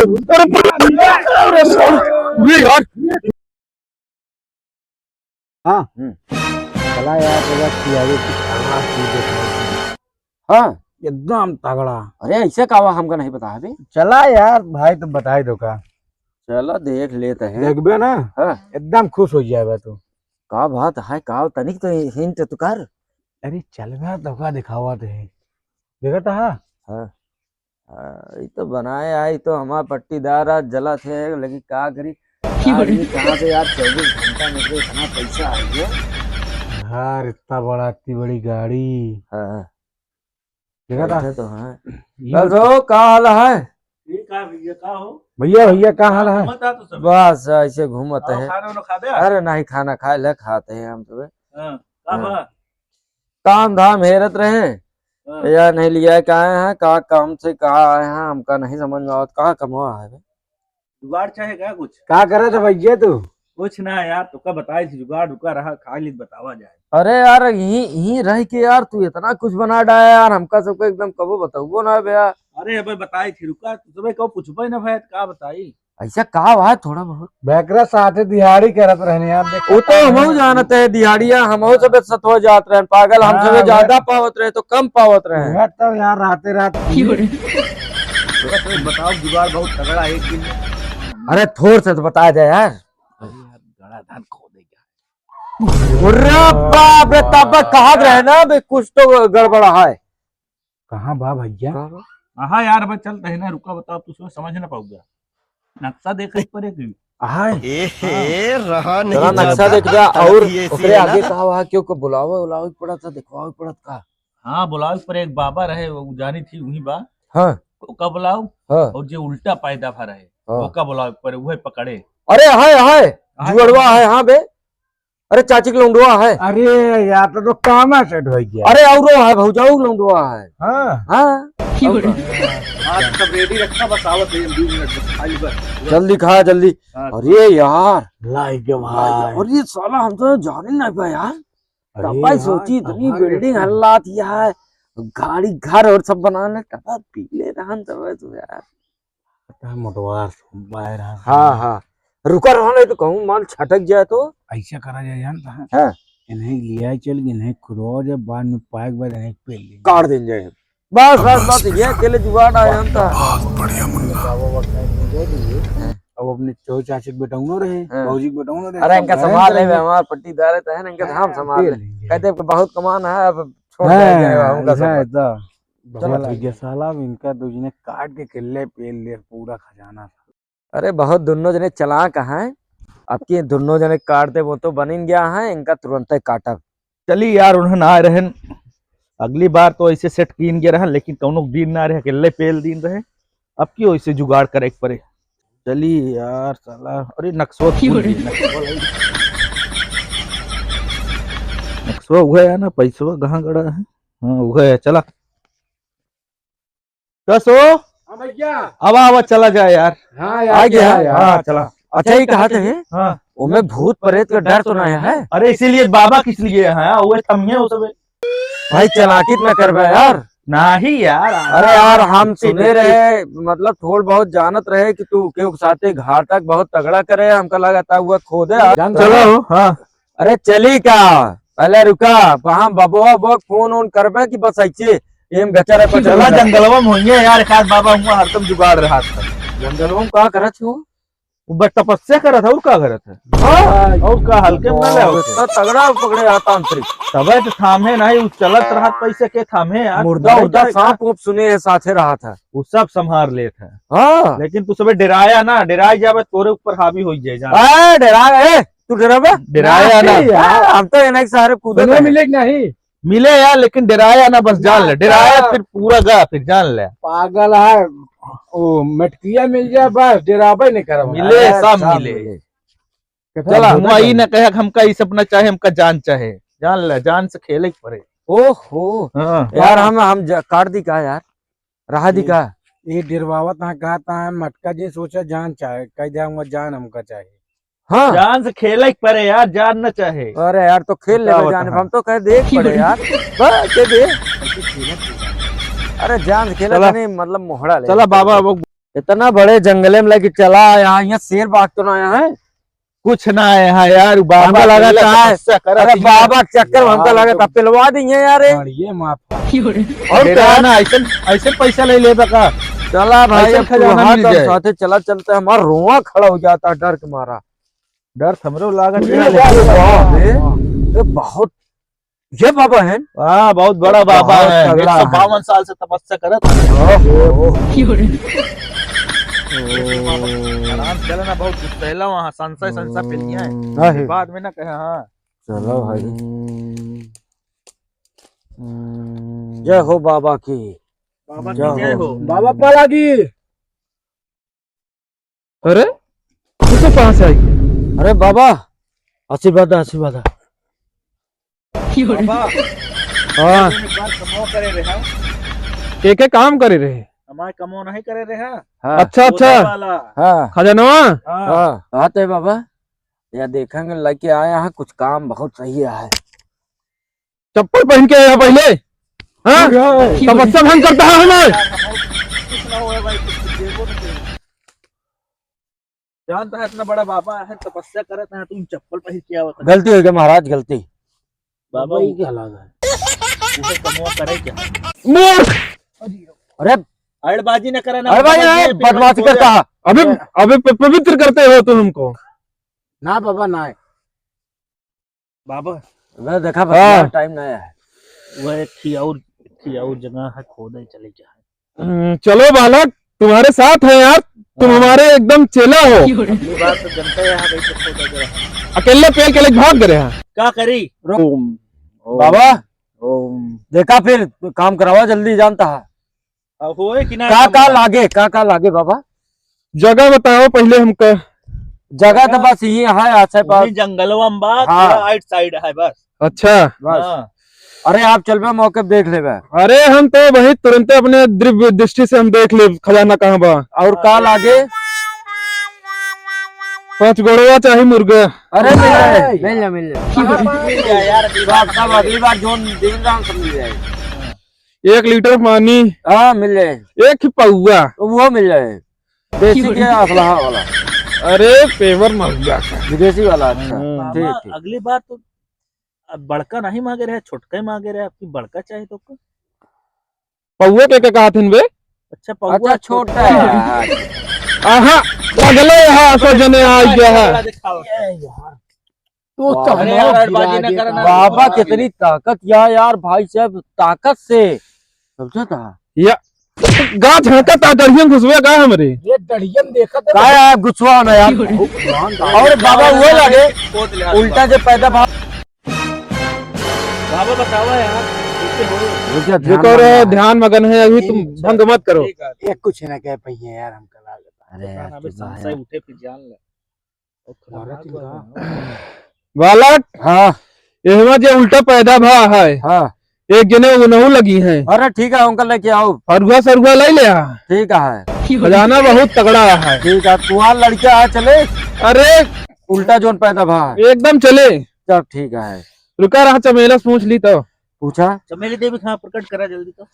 हाँ चला यार हाँ एकदम तगड़ा। अरे ऐसे का हुआ हमका नहीं पता है। चला यार भाई तुम बताई दो का। चलो देख लेते हैं। देखबे ना हाँ एकदम खुश हो जाएगा तू। का बात है का तनिक तो हिंट तो कर। अरे चल बे धोखा दिखावा थे देखा था। हाँ ये तो बनाया है तो हमारा पट्टीदार आज जला थे लेकिन क्या करी कहाँ से यार 24 घंटा में तो इतना पैसा आ गया। यार इतना बड़ा इतनी बड़ी गाड़ी। हाँ देखा था तो हाँ तो का हाल है भैया भैया क्या हाल है। बस ऐसे घूमते हैं। अरे नहीं खाना खाए ले खाते हैं हम सुबह काम धाम हेरत रहे या नहीं लिया कहा है कहा काम से कहा आए हैं हमका नहीं समझ में आवत कहा कमवा है। जुगाड़ चाहे क्या कुछ क्या करे थे भैया तू। कुछ ना यार तो का बताई थी जुगाड़ रुका रहा खाली बतावा जाए। अरे यार यही रह के यार तू इतना कुछ बना डाया यार हमका सबको एकदम कबो बताओ ना भैया। अरे भाई बताई थी रुका तुम्हें कहो पूछबे ना भाई का बताई ऐसा कहा हुआ है थोड़ा बहुत बैकरा साथे दिहाड़ी करत रहने यार देख। वो तो हम जानते हैं दिहाड़िया हम सब सतवा जात रहे पागल हम सब ज्यादा पावत रहे तो कम पावत रहे तो यार राते रात बताओ जुगाड़ बहुत तगड़ा है एक दिन। अरे थोड़ से तो बताया जाए यार। गड़ा धान खो देगा। अरे बाप रे तब कहा रहे ना बे कुछ तो गड़बड़ा है। कहाँ बा भैया। हाँ यार भाई चलते है ना रुका बताओ तू समझ ना पाऊंगा नक्शा देख पर जरा नक्शा देख जा और ओकरे आगे कहा हुआ क्यों को बुलावा पड़ा था दिखवाओ पड़त का। हाँ बुलाओ पर एक बाबा रहे वो जानी थी वही बा। हाँ का बुलाओ हाँ और जो उल्टा पैदाफा रहे वो का बुलाओ पर वह पकड़े। अरे हाय जुड़वा है हाँ बे। अरे चाची का लौंडवा है। अरे यार तो काम सेट हो गया। अरे औरो है भौजाऊ लौंडवा है। हाँ हाँ सब रेडी रखना बस आवत है 2 मिनट बस खाली बस जल्दी खा जल्दी। अरे यार लाइक भाई और ये साला हम तो जाने नहीं पाया यार। तब सोची इतनी बिल्डिंग हल्ला थी यार गाड़ी घर और सब बनाने टपा पीले रहन सब यार मोटवार बाहर। हाँ रुका रहा नहीं तो कहूँ माल छटक जाए तो ऐसा करा जाए जानता है। हाँ इन्हें लिया चल इन्हें खुदवा जाए बाद में पाक बाद इन्हें पेल ले काट दें जाए बस ये अकेले जुगाड़ आ जानता अब अपने चो चाची के बेटा उनो रहे भौजी के बेटा उनो रहे। अरे इनका संभाल ले हमार पट्टीदार है ना इनका हम संभाल ले कहते बहुत कमाना है अब छोड़ देंगे उनका सब। चलो साला इनका दूसरे काट के किले पेल ले पूरा खजाना था। अरे बहुत दोनों जने चालाक हैं आपकी दोनों जने काटते वो तो बन गया है इनका तुरंत ही काटा। चली यार उन्हें ना रहे अगली बार तो ऐसे सेट कीन गया रहा लेकिन कौनो दिन ना रहे अकेले पेल दिन रहे अब क्यों ऐसे जुगाड़ करे पड़े। चली यार साला अरे नक्सो हुआ है ना पैसवा कहाँ गड़ा है। हाँ हुआ है चला कसो अब चला जाए यार। हाँ आ गया हाँ चला। अच्छा ये कहा थे हाँ उनमें भूत प्रेत का डर तो नहीं है। अरे इसीलिए बाबा किस लिए है वो थमिए वो सब भाई चलाकित न कर यार। नहीं यार अरे यार हम सुने रहे मतलब थोड़ बहुत जानत रहे कि तू के साथे घाट तक बहुत तगड़ा करे हमका लगाता हुआ खोदे चलो। हाँ अरे चली का पहले रुका वहाँ बबुआ फोन ऑन करबे कि बस ऐसे एम गचर चला जंगलवा में होइए यार एक बाबा हुआ हरदम जुगाड़ रहा था। जंगलवा में का करत हो वो तपस्या करा था और का करत है और का हल्के में ले तो तगड़ा पकड़े आता अंतरिक तबे तो थामे नहीं उस चलत रहा पैसे के थामे यार मुर्दा सांप वोप सुने है साथे रहा था वो सब संभार ले था। हाँ लेकिन तू सब डराया ना डराई जावे तोरे ऊपर हावी हो जाए डरा तू डराबे डराया ना हम तो इन्हें सारे कूदे मिलेगा नहीं मिले यार लेकिन डराया ना बस जान ले डराया फिर पूरा गया फिर जान ले पागल है वो मटकिया मिल जाए बस डराबे नहीं करा मिले सब मिले। चला वही न कहे हमका ये सपना चाहे हमका जान चाहे जान ले जान से खेले पड़े। ओहो यार हम काट दी का यार रहा दी का ये डरवावत कहा था मटका जी सोचा जान चाहे कह जाऊंगा जान हमका चाहिए। हाँ जान से खेले पड़े यार जान न चाहे। अरे यार तो खेल ले जान हम तो कह देख पड़े यार दे अरे जान खेला नहीं मतलब मोहड़ा ले चला बाबा इतना बड़े जंगले में लेके चला यहाँ, यहाँ शेर बाग तो ना आया है? कुछ ना है यहाँ यार, बाबा हमको लगा अकेला था तपस्या करत अरे ही है। बाबा के चक्कर में हमको लगा था पिलवा देंगे यार ये। ये माफ और क्या ना, ऐसे पैसा ले ले बका। चला भाई ऐसे अब खजाना वहाँ मिल तो जाए। साथे चला चलते हमारा रोआ खड़ा हो जाता है डर के मारा। डर हमरो लागत ये है। बाप रे, ये बहुत, ये बाबा है हाँ बहुत बड़ा बाबा बहुत है, तगड़ा है। 152 साल से तपस्या करत है। आराम चले ना, बहुत पहला वहाँ संशय फैलिया है, बाद में ना कहे। हाँ चलो भाई, जय हो बाबा की, बाबा जय की जय हो। बाबा पाला जी। अरे तू तो कहाँ से आई? अरे बाबा आशीर्वाद आशीर्वाद। बाबा हाँ एक बार कमो करे रहा, के काम करे रहे? हमारे कमो नहीं करे रहा। हाँ अच्छा अच्छा, बोलने वाला। हाँ खजानवा हाँ हाँ आते हैं बाबा, या देखेंगे लेके आए हैं कुछ काम बहुत सही है। चप्पल पहन के आया पहले? हाँ तपस्या भंग करता है हमें। कुछ ना हुआ भाई, कुछ देखो ना कहीं। जानता है इतना बड़ा बाबा है, तपस्या करत है, तुम चप्पल पहन के आवत है। गलती हो गई महाराज, गलती। बाबा ये क्या लगा है? उसे कमवा करे क्या? मूर्ख, अरे अड़बाजी न करे ना। अरे भाई ये बदमाशी करता है। अभी अभी पवित्र करते हो तुम हमको। ना बाबा ना है। बाबा मैं देखा हाँ। टाइम नहीं है। वह एक थी और जगह है, खोदे चले क्या है। चलो बालक, तुम्हारे साथ है यार, तुम हमारे एकदम चेला हो। अगली बार तो जनता यहाँ बैठे खोदा जरा। अकेले पेल के लेके भाग गए हैं। क्या करी? बाबा देखा फिर काम करवा जल्दी, जानता है अब होए कि ना? का लागे बाबा? जगह बताओ पहले हमको। जगह तो बस ये है आसे पास। जंगलवा में बात, हाँ। पूरा आइट साइड है बस। अच्छा, बस हाँ। अरे आप चल पे मौके पे देख ले बे। अरे हम तो वही तुरंत अपने दिव्य दृष्टि से हम देख ले खजाना कहाँ बा। और का लागे? 5 गोड़वा चाहे मुर्गा। अरे मिल जाए मिल गया यार, अगली बार सब अगली बार जोन दिन राम सब मिल जाए। 1 लीटर पानी, हाँ मिल जाए, 1 ही पौआ। वो मिल जाए। देसी के असलहा वाला, अरे पेवर महंगा का। विदेशी वाला। अच्छा बाबा, ठीक ठीक। अगली बार तो अब बड़का नहीं मांगे रहे, छोटका ही मांगे रहे। आपकी बड़का चाहिए तो को? पौआ के कहा थे बे? अच्छा पौवा अच्छा छोटा है। आहा लगले यहाँ सो जने आ गया है। दिखाओ। तो अरे यार, अड़बाजी न करना। बाबा कितनी ताकत यार भाई साहब, ताकत से समझा था। या गा झड़का ता डरियन घुसवे का हमरे। ये डढ़ियन देखा था। काय है गुस्सा ना यार। और बाबा वो लगे खोद ले उल्टा जो पैदा भाव। बाबा बताओ यार, कैसे हो? देखो रे, ध्यान मगन है अभी, तुम भंग मत करो। ठीक है। ये कुछ ना कह पाइए यार, हम करा लेता। अरे यार अबे संशय उठे फिर जान ले। और खतरनाक बात है। बालक, हाँ एहमा जे उल्टा पैदा भा है, हाँ एक जने उनहु लगी है। अरे ठीक है अंकल लेके आओ। फरुआ सरुआ ले ले आ। ठीक है, खजाना बहुत तगड़ा है। ठीक है, तुम्हारा लड़का आ चले। अरे उल्टा जोन पैदा भा एकदम चले। सब ठीक है। रुका रहा, चमेला पूछ ली तो पूछा? चमेली देवी कहाँ प्रकट करा जल्दी तो।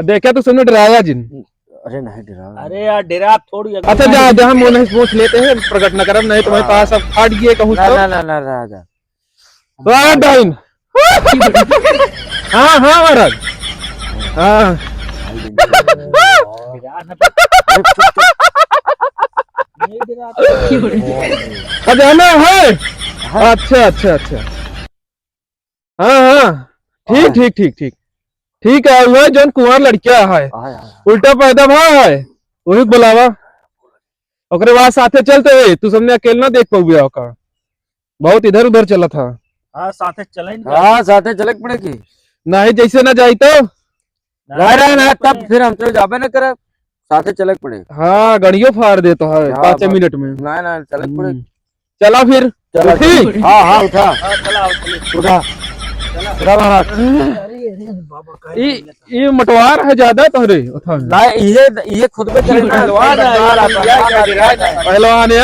देखा तो सबने डराया जिन। अरे नहीं डरा। अरे यार डेरा आप थोड़ी। अच्छा जहाँ जहाँ मुँह नहीं पूछ लेते हैं, प्रकट न करम, नहीं तुम्हारे पास अब फाट गए कहूँ ना तो। ना ना ना राजा। डाइन। हाँ हाँ महाराज, हाँ खजाना है। अच्छा अच्छा अच्छा, हाँ हाँ ठीक ठीक ठीक ठीक ठीक है। वह जौन कुंवर लड़किया है, उल्टा पैदा भा है, वही बुलावा। ओकरे बाद साथे चलते हुए, तू सबने अकेले ना देख पाऊंगा का, बहुत इधर उधर चला था। हाँ साथे चले। हाँ साथे चले पड़ेगी। नहीं जैसे ना जाई तो रह रहे ना तब फिर हम तो जाबे न करे, साथे चले पड़े। हाँ गड़ियो फाड़ दे तो है हाँ, 5 मिनट में। ना ना चले पड़े। चला फिर। चला उठी? हाँ हाँ उठा हाँ चला आओ, चलिए। उठा उठा महाराज। ये मटवार है ज्यादा तोहरे उठा। ना ये खुद पे चले पहलवान है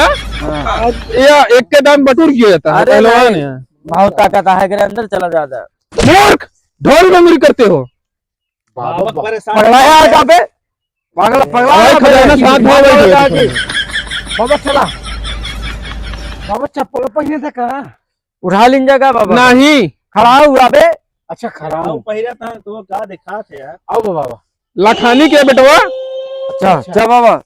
या एक के दाम बटूर किया जाता है। अरे पहलवान नहीं। है। बहुत ताकत है के अंदर चला जाता है। मूर्ख, ढोल डोंगरी करते हो। बाबा परेशान। पढ़वाया है कहाँ पे? पागल पगला भाई खजाना साथ में भाई बाबा चला बाबा चप्पल पहने थे का उठा लीन जगह बाबा नहीं खड़ा हुआ बे। अच्छा खड़ा हूँ पहिरा था तो क्या दिखा थे यार। आओ बाबा लखानी के बेटवा अच्छा चल बाबा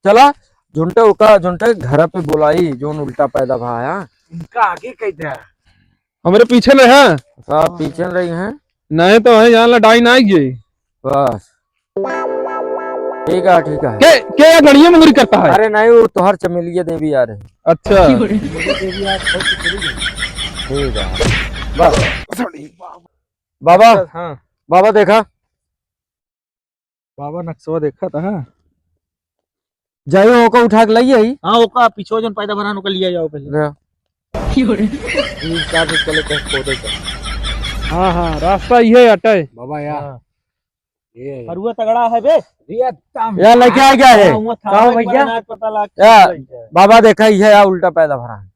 चला झुंटे उका झुंटे घर पे बुलाई जोन उल्टा पैदा भाया इनका आगे कैसे है हमारे पीछे में है सब पीछे रही हैं नहीं तो है यहाँ लड़ाई ना आएगी बस ठीक है के या गड़िया मंगरी करता है। अरे नहीं वो तोहर चमेलिया देवी आ रही। अच्छा ठीक है बस बाबा हाँ बाबा देखा बाबा नक्शा देखा था। हाँ जाइए होकर उठा के लाइए ही हाँ ओका पीछे जन पैदा बनाने को लिया जाओ पहले। चले खोदे का हाँ हाँ रास्ता ये अटे बाबा यार ये फरुआ तगड़ा है बे। यार लेके आ गया है कहाँ भैया? पता लग यार बाबा देखा ही है यार उल्टा पैदा भरा है।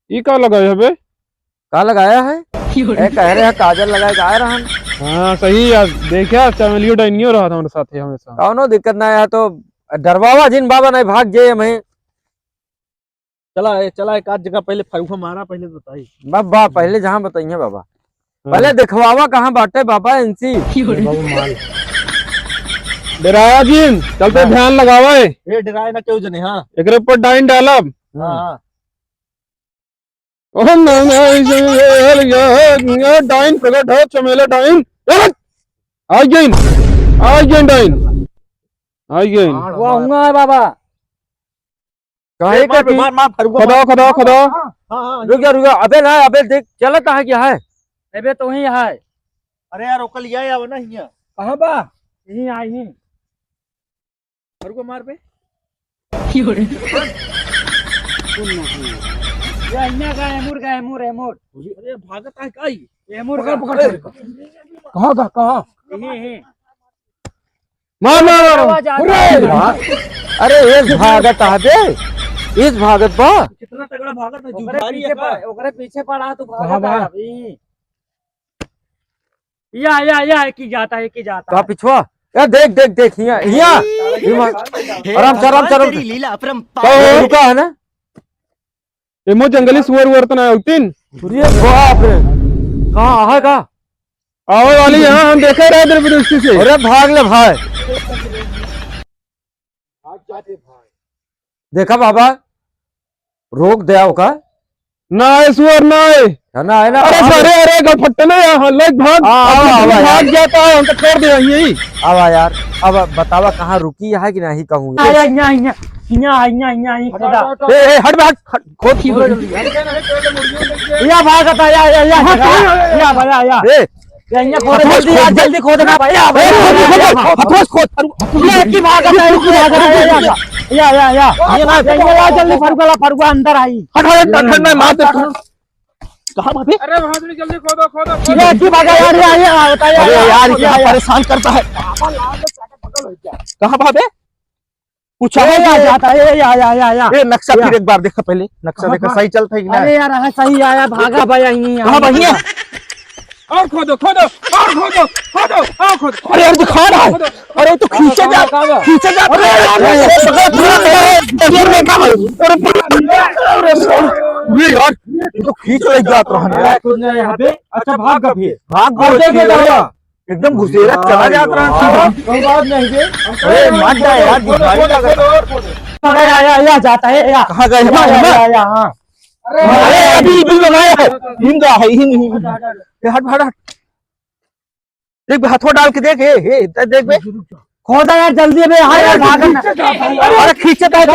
ये क्या लगा है बे। कहा लगाया है कह रहे हैं काजल लगाए जा रहा है। हाँ सही यार देखा चमेलियो डाइनियो रहा था हमारे साथ ही हमेशा। कौनो दिक्कत ना है तो डरवावा जिन बाबा नहीं भाग जाए हमें। चला एक आध जगह पहले फरुआ मारा पहले बताई। बाबा पहले जहाँ बताइए बाबा पहले दिखवावा कहाँ बाटे बाबा इनसी। डराया जिन चलते ध्यान लगावा है ये डराए ना क्यों जने। हाँ एक ऊपर डाइन डालब हाँ डाइन प्रकट है चमेला डाइन आज गइन डाइन आज गइन हुआ बाबा कहे का मार मार फरुआ खदा खदा खदा हाँ रुक जा अबे ना अबे देख चला कहाँ क्या है। अबे तो वही है अरे यार ओका लिया या ना हिया कहाँ बा यही आई ही फरुआ मार पे। ये अन्य का एमुर अरे भागत है काई एमुर का पकड़ कहाँ यही मार अरे इस भागत आबे इस भागत बा कितना तगड़ा भागत है जुगारी है का। ओकरे पीछे पड़ा तो कहाँ बा? या की जाता है कहा पिछुआ यार देख देख देख यहाँ आराम से आराम से लीला रुका है ना। एमो जंगली सुअर उवर तो ना उतिन अरे बाप रे कहाँ है का आओ वाली यहाँ हम देखे रहे इधर दृष्टि से। अरे भाग ले भाई देखा बाबा रोक दिया का ना है सुअर ना है ना है ना। अरे सारे अरे गफट्टे ना यहाँ लेक भाग भाग जाता है हम तो छोड़ दे यही। अब यार अब बतावा कहाँ रुकी है कि नहीं कहूँ। हट भाग खोद या भागता या जल्दी खोदना भाई जल्दी फरुआ अंदर आई कहाँ भाभी। अरे भाभी जल्दी खोदो खोदो यार क्या परेशान करता है। कहाँ भाभी पूछा जाता है या ये नक्शा फिर एक बार देखा पहले नक्शा देखा सही चलता है कि अरे यार सही आया भागा भाई कहाँ भैया। और खोदो खोदो और खोदो खोदो और खोदो। अरे यार दिखा रहा है। अरे तो खींचे जा यार तो खींच ले जात रहा। अच्छा भाग का फिर भाग एकदम घुसेरा चला जात रहा। कोई बात नहीं अरे मत जा यार या जाता है या कहाँ गए। हाँ अरे अभी लगाया है हिंग है हिंग हट हट देख हाथों डाल के देख देख बे खोदा यार जल्दी बे यार भागना अरे खींचता है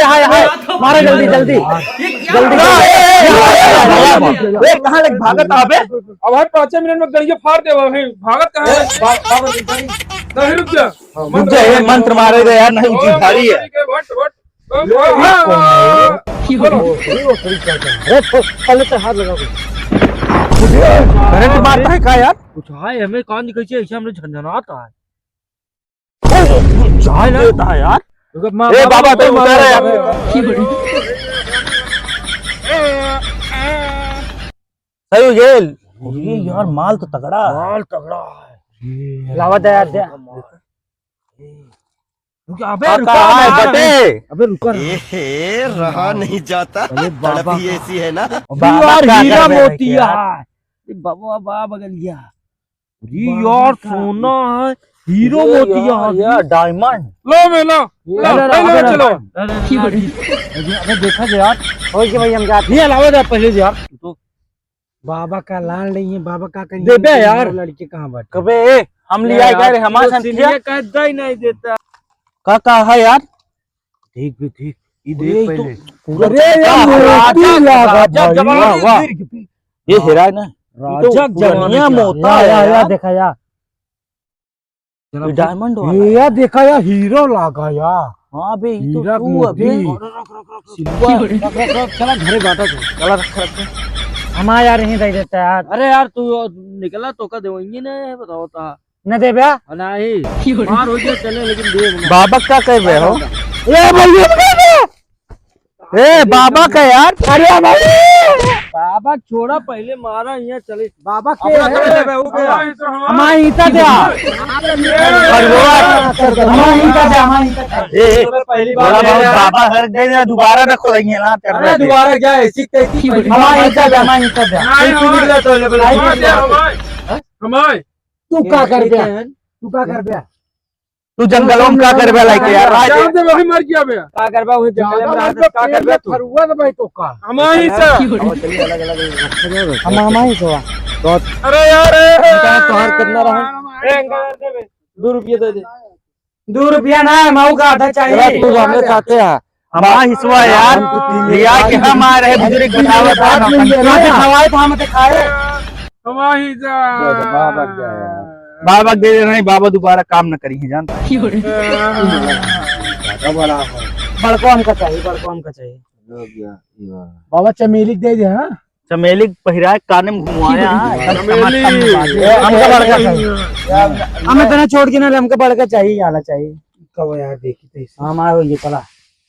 हाय मारो जल्दी कहाँ लग भागत आबे। अब हर 5 मिनट में गड़िया फाड़ दे भागत कहाँ है नहीं रुक जा रुक जा ये मंत्र मारे गए यार नहीं जी भारी है। पहले तो हाथ लगा करंट मारता है का यार। कुछ है हमें कान दिखाई चाहिए ऐसे हमने झंझनाता है चाय लेता है यार। ए बाबा तो उधर है यार। सही ये यार माल तो तगड़ा माल तगड़ा है लावा दे यार दे। अबे बटे, अबे रुको रहा नहीं जाता, तड़प ही ऐसी है ना। यार हीरा मोतिया बाबा बाबा गलिया यार सोना है, हीरो मोतिया यार डायमंड लो मैं लो चलो अबे देखा दे यार। हो गया भाई हम जाते ये लावा दे पहले से यार। बाबा का लाल नहीं है, बाबा का कहीं दे बे यार। लड़की कहाँ बैठ कबे हम लिया गए हमारे साथ किया कहता ही नहीं देता। का है यार। ठीक भी ठीक। देख पहले। अरे यार मोती राजा जवान, वाह। ये हीरा है ना, राजा जवानिया मोता या है यार। देखा या ये डायमंड वाला है। या देखा या हीरो लागा या। हाँ बे ये हीरा तो तू अबे चला घरे बाटा तो चला रख हम आ यार यहीं दे देता यार। अरे यार तू निकला तो का देंगे ना बताओ ता न दे बे नहीं मार हो गया चले लेकिन दे बाबा क्या कर रहे हो? ए भैया ए बाबा का यार। अरे भाई बाबा छोड़ा पहले मारा यहाँ चले बाबा के हमारे ईटा दे पहली बाबा हर गए दोबारा रखो ना कर रहे थे। दोबारा क्या है हमारे ईटा दे हमारे ईटा दे। तू क्या कर गया? तू क्या कर गया? तू जंगलों में क्या कर रहा है यार? मर गया बे क्या कर बा? जंगल में रहता क्या कर बा? फरुआ दे भाई तो का हमारी से हम हमारी तो अरे यार तोहार कितना रहा? 2 रुपये दे दे। 2 रुपया ना माऊ का आधा चाहिए। तू हमने चाहते हैं हमारा हिस्सा यार लिया कि हम आ रहे बुजुर्ग बतावत खवाए तो हम खाए। हमारी बाबा दे रहे नहीं, बाबा दोबारा काम न करी है जानता है। बड़को हमका चाहिए, बड़को हमका चाहिए। बाबा चमेली दे दे। हाँ चमेली पहिरा कान में घुमाया हमका बड़का चाहिए। हमें तो ना छोड़ के ना हमका बड़का चाहिए, आला चाहिए। कब यार देखी तो हम आए होइए चला।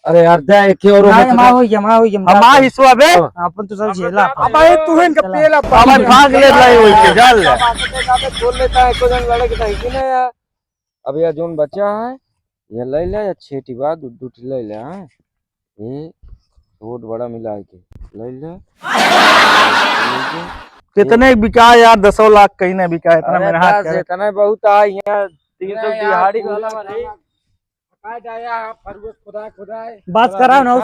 अरे यार दे एक और हमारा हिस्सा बे अपन तो सब झेला। अब आए तू है इनका पेला बाबा भाग ले रहे हो इससे चल खोल लेता है को जन लड़के था कि ना यार। अब यह जोन बचा है ये ले ले या छेटी बात दूध ले ले। हां ये छोट बड़ा मिला के ले ले। कितने बिका यार? 10 लाख कहीं नहीं बिका इतना मेरा हाथ से इतना बहुत आ यहाँ 300 दिहाड़ी वाला में नहीं बात करा ना